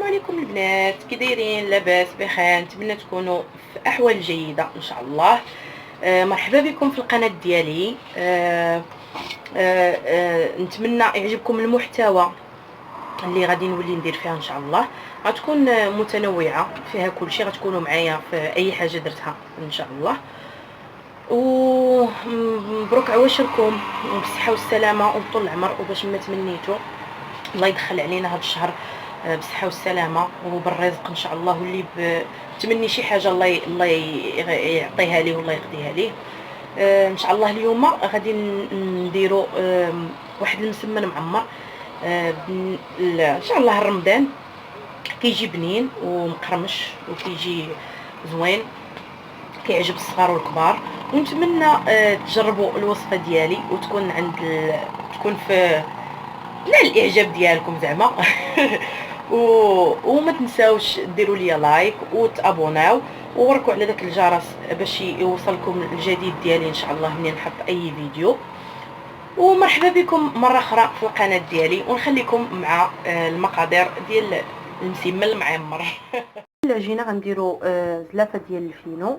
السلام عليكم البنات، كي دايرين؟ لاباس بخير؟ نتمنى تكونوا في احوال جيده ان شاء الله. مرحبا بكم في القناه ديالي. نتمنى يعجبكم المحتوى اللي غادي نولي ندير فيها ان شاء الله. غتكون متنوعه فيها كلشي، غتكونوا معايا في اي حاجه درتها ان شاء الله. ومبروك عواشركم بالصحه والسلامه وطول العمر، وباش ما تمنيتو الله يدخل علينا هذا الشهر بالصحه والسلامه وبالرزق ان شاء الله. واللي تمني شي حاجه الله يعطيها ليه والله يقضيها ليه. ان شاء الله اليوم غادي نديروا واحد المسمن معمر. ان شاء الله رمضان كيجي بنين ومقرمش وكيجي زوين، كيعجب الصغار والكبار. ونتمنى تجربوا الوصفه ديالي وتكون تكون في لا الاعجاب ديالكم زعما. وما تنساوش ديروا لي لايك وتابوناو ووركوا على داك الجرس باش يوصلكم الجديد ديالي ان شاء الله منين نحط اي فيديو. ومرحبا بكم مره اخرى في القناه ديالي، ونخليكم مع المقادير ديال المسمن المعمر. العجينه غنديروا زلافه ديال الفينو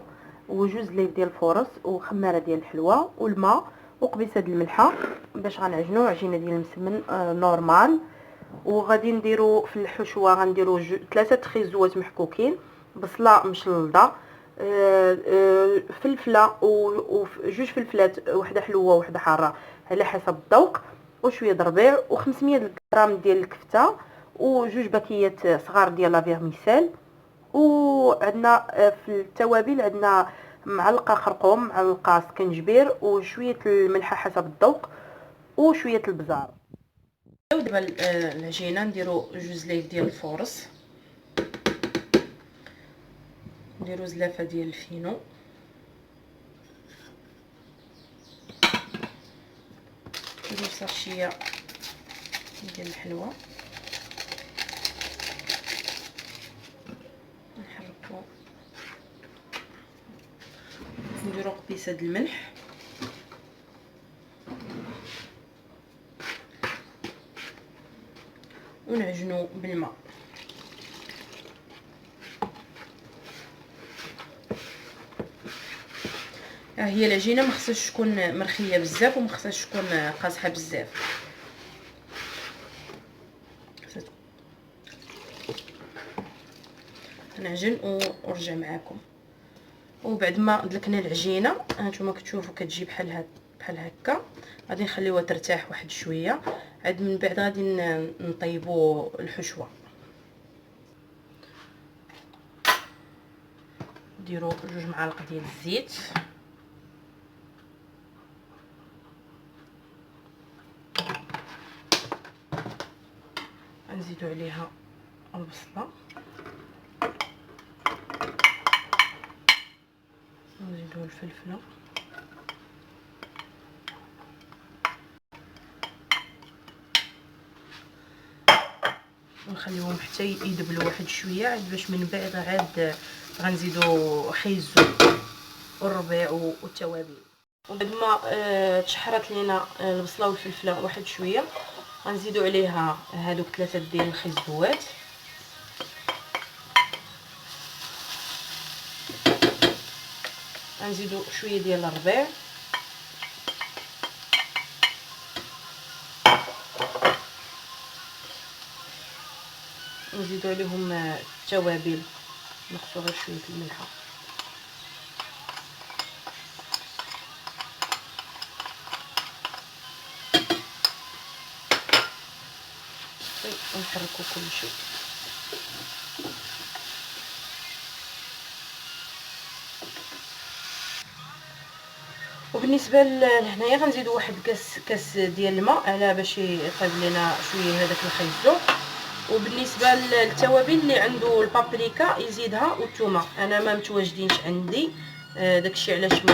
وجوج ليف ديال الفورص وخماره ديال الحلوه والماء وقبيصه د الملحه باش غنعجنوا عجينه ديال المسمن نورمال. وغادي نديروا في الحشوه غنديروا 3 خيزوات محكوكين، بصله مشلضه، فلفله وجوج فلفلات، وحده حلوه وحده حاره على حسب الذوق، وشويه ربيع و500 غرام ديال الكفته وجوج باكيات صغار ديال لا فيرميسيل. وعندنا في التوابل عندنا معلقه خرقوم، معلقه سكنجبير وشويه الملح حسب الذوق وشويه البزار. دابا العجينه نديرو جوج ليف ديال الفورص، نديرو زلافه ديال الفينو، ندير صاشيه ديال الحلوه، نحركو، نديرو قبيصه د الملح، ونعجنو بالماء. ها هي العجينه ما خصهاش تكون مرخيه بزاف وما خصهاش تكون قاصحه بزاف. نعجن ونرجع معاكم. وبعد ما دلكنا العجينه هانتوما كتشوفوا كتجي بحال هكا، غادي نخليوها ترتاح واحد شويه، عاد من بعد غادي نطيبوا الحشوه. نديروا 2 معالق ديال الزيت، نزيدوا عليها البصله، نزيدوا الفلفله، ونخليوهم حتى يدبلوا واحد شويه، عاد باش من بعد عاد غنزيدوا خيزو والربيع والتوابل. وبعد ما تشحرت لينا البصله والفلفله واحد شويه غنزيدوا عليها هادوك 3 ديال الخيزوات، غنزيدوا شويه ديال الربيع، نزيدوا عليهم التوابل، نقصوا غير شويه الملحه، ونحركوا كلشي. وبالنسبه لهنايا غنزيدوا واحد كاس ديال الماء على باش يطيب لنا شويه هذاك الخيزو. وبالنسبه للتوابل اللي عنده البابريكا يزيدها والثومه، انا ما متواجدينش عندي داكشي علاش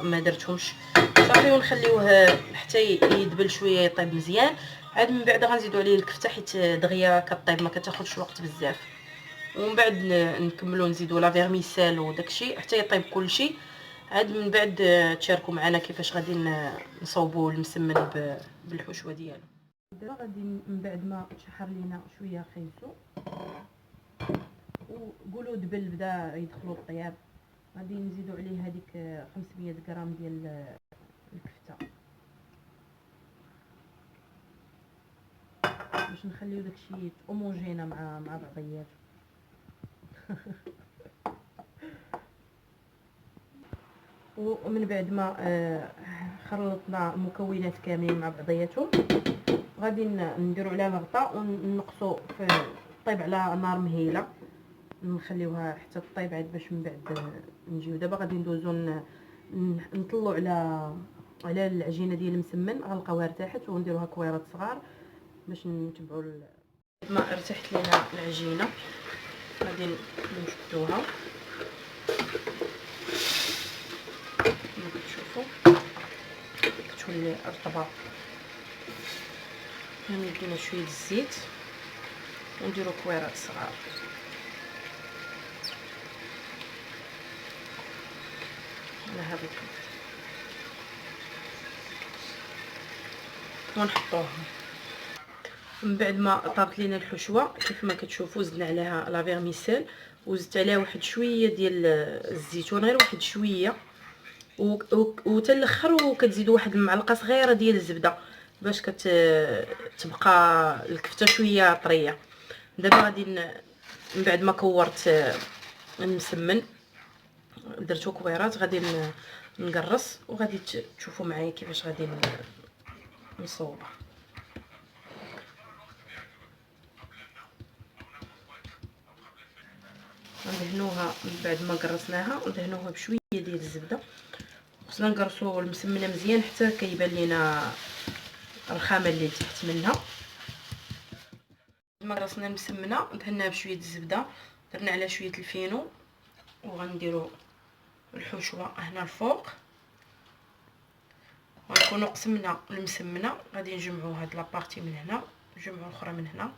ما درتهمش صافي. ونخليوه حتى يدبل شويه يطيب مزيان، عاد من بعد غنزيدوا عليه الكفته حيت دغيا كطيب ما كتاخذش وقت بزاف. ومن بعد نكملوا نزيدوا لا فيرميسيل وداكشي حتى يطيب كلشي. عاد من بعد تشاركوا معنا كيفاش غادي نصوبوا المسمن بالحشوه ديالو. دابا غادي من بعد ما تشحر لينا شويه خيزو قولوا دبل بدا يدخلوا الطياب. غادي نزيدوا عليه هذيك 500 غرام ديال الكفته باش نخليو داكشي اوموجينا مع بعضيات. ومن بعد ما خلطنا المكونات كاملين مع بعضياتهم غادي نديروا عليها الغطاء ونقصوا في طيب على نار مهيله، نخليوها حتى طيب عاد باش من بعد نجيو. دابا غادي ندوزو نطلوا على العجينه ديال المسمن، غنلقاوها ارتاحت ونديروها كويرات صغار باش نتبعوا. ما ارتاحت لينا العجينه غادي نشدوها كما كتشوفوا كتولي رطبه. نديرو شويه الزيت ونديرو كويرات صغار على هذا القدر ونحطوهم. من بعد ما طابت لينا الحشوه كيف ما كتشوفوا زدنا عليها لا فيرميسيل وزدت عليها واحد شويه ديال الزيتون، غير واحد شويه، وتا الاخر وكتزيدوا واحد المعلقه صغيره ديال الزبده باش كتبقى الكفته شويه طريه. دابا غادي من بعد ما كورت المسمن درتو كويرات غادي نقرص وغادي تشوفوا معايا كيفاش غادي نصوبها. ندهنوها من بعد ما قرصناها ندهنوها بشويه ديال الزبده. خصنا نقرصوا المسمنه مزيان حتى كيبان لينا الرخامه اللي تحت منها. ما قرصنا المسمنه دهناها بشويه الزبده، درنا عليها شويه الفينو وغنديروا الحشوه هنا الفوق. غنكونوا قسمنا المسمنه غادي نجمعوا هاد لابارتي من هنا نجمعوا الاخرى من هنا.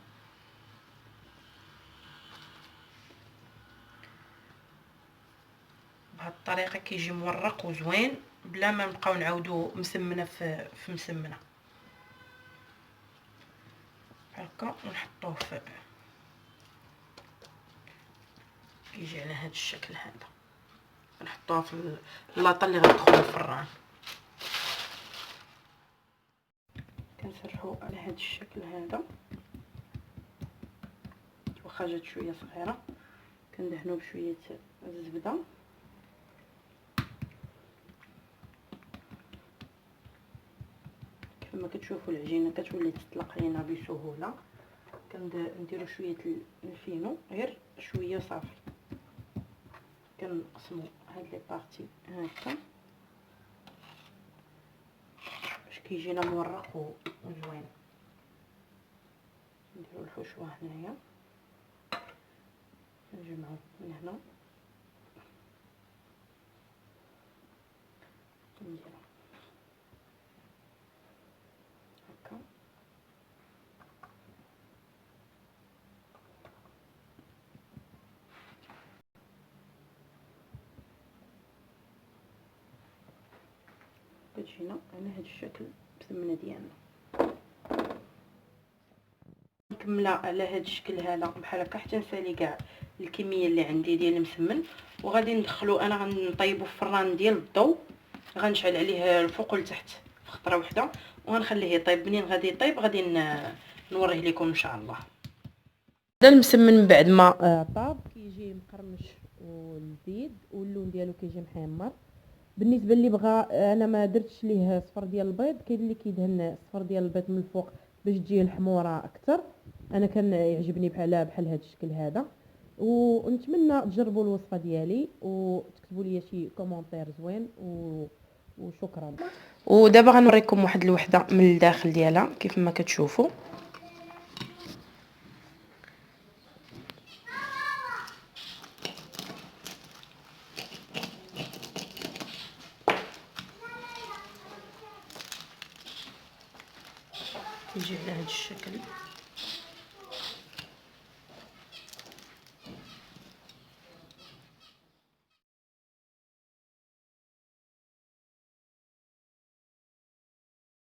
بهاد الطريقه كيجي مورق وزوين بلا ما نبقاو نعاودوا مسمنه في مسمنه هكا ونحطوه في يجي على هذا الشكل هذا. نحطوها في اللاطه اللي غتدخل الفران. كنسرحوا على هذا الشكل هذا، واخا جات شويه صغيره كندهنوا بشويه الزبده كما كتشوفوا العجينه كتولي تطلق علينا بسهوله. كنديروا شويه الفينو غير شويه صافي. كنقسموا هاد لي بارتي هكا باش كيجينا مورق وزوين. نديروا الحشوه هنايا نجمعوا من هنا نديروا هكا كتجينا على هذا الشكل المسمنه ديالنا. مكمله على هذا الشكل هذا بحال هكا حتى نسالي كاع الكميه اللي عندي ديال المسمن. وغادي ندخلو انا غنطيبو في الفران ديال الضو، غنشعل عليه الفوق والتحت في خطره واحده وغنخليه يطيب. منين غادي يطيب غادي نوريه لكم ان شاء الله. هذا المسمن من بعد ما طاب كيجي مقرمش ولذيذ واللون ديالو كيجي محمر. بالنسبه اللي بغى انا ما درتش ليه صفر ديال البيض، كاين اللي كيدهن صفر ديال البيض من الفوق باش تجي الحموره اكثر. انا كان يعجبني بحال هذا الشكل هذا. ونتمنى تجربوا الوصفه ديالي وتكتبوا لي شي كومونتير زوين وشكرا. ودابا غنوريكم واحد الوحده من الداخل ديالها كيف ما كتشوفوا. يجي على هذا الشكل